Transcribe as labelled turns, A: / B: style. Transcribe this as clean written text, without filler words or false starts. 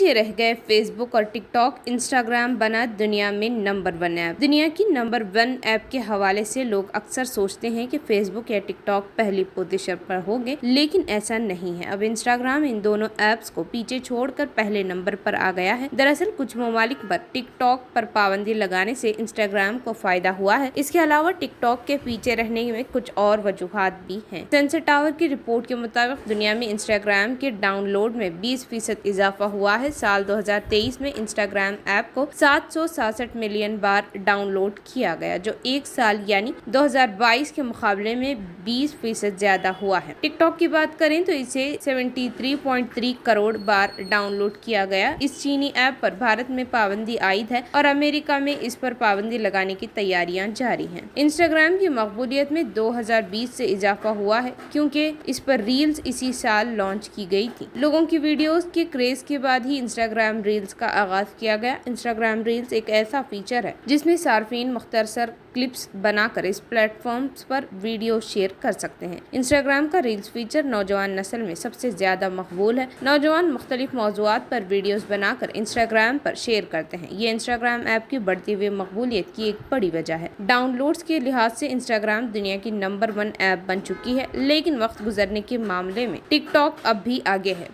A: پیچھے رہ گئے فیس بک اور ٹک ٹاک، انسٹاگرام بنا دنیا میں نمبر 1 ایپ۔ دنیا کی نمبر 1 ایپ کے حوالے سے لوگ اکثر سوچتے ہیں کہ فیس بک یا ٹک ٹاک پہلی پوزیشن پر ہوں گے، لیکن ایسا نہیں ہے۔ اب انسٹاگرام ان دونوں ایپس کو پیچھے چھوڑ کر پہلے نمبر پر آ گیا ہے۔ دراصل کچھ ممالک پر ٹک ٹاک پر پابندی لگانے سے انسٹاگرام کو فائدہ ہوا ہے۔ اس کے علاوہ ٹک ٹاک کے پیچھے رہنے میں کچھ اور وجوہات بھی ہیں۔ سینسر ٹاور کی رپورٹ کے مطابق دنیا میں انسٹاگرام کے ڈاؤن لوڈ میں 20% اضافہ ہوا ہے۔ سال 2023 میں انسٹاگرام ایپ کو 766 ملین بار ڈاؤن لوڈ کیا گیا، جو ایک سال یعنی 2022 کے مقابلے میں 20% زیادہ ہوا ہے۔ ٹک ٹاک کی بات کریں تو اسے 73.3 کروڑ بار ڈاؤن لوڈ کیا گیا۔ اس چینی ایپ پر بھارت میں پابندی عائد ہے اور امریکہ میں اس پر پابندی لگانے کی تیاریاں جاری ہیں۔ انسٹاگرام کی مقبولیت میں 2020 سے اضافہ ہوا ہے کیونکہ اس پر ریلز اسی سال لانچ کی گئی تھی۔ لوگوں کی ویڈیوز کے کریز کے بعد ہی انسٹاگرام ریلز کا آغاز کیا گیا۔ انسٹاگرام ریلز ایک ایسا فیچر ہے جس میں صارفین مختصر کلپس بنا کر اس پلیٹ فارم پر ویڈیو شیئر کر سکتے ہیں۔ انسٹاگرام کا ریلز فیچر نوجوان نسل میں سب سے زیادہ مقبول ہے۔ نوجوان مختلف موضوعات پر ویڈیوز بنا کر انسٹاگرام پر شیئر کرتے ہیں۔ یہ انسٹاگرام ایپ کی بڑھتی ہوئی مقبولیت کی ایک بڑی وجہ ہے۔ ڈاؤن لوڈز کے لحاظ سے انسٹاگرام دنیا کی نمبر 1 ایپ بن چکی ہے، لیکن وقت گزرنے کے معاملے میں ٹک ٹاک اب بھی آگے ہے۔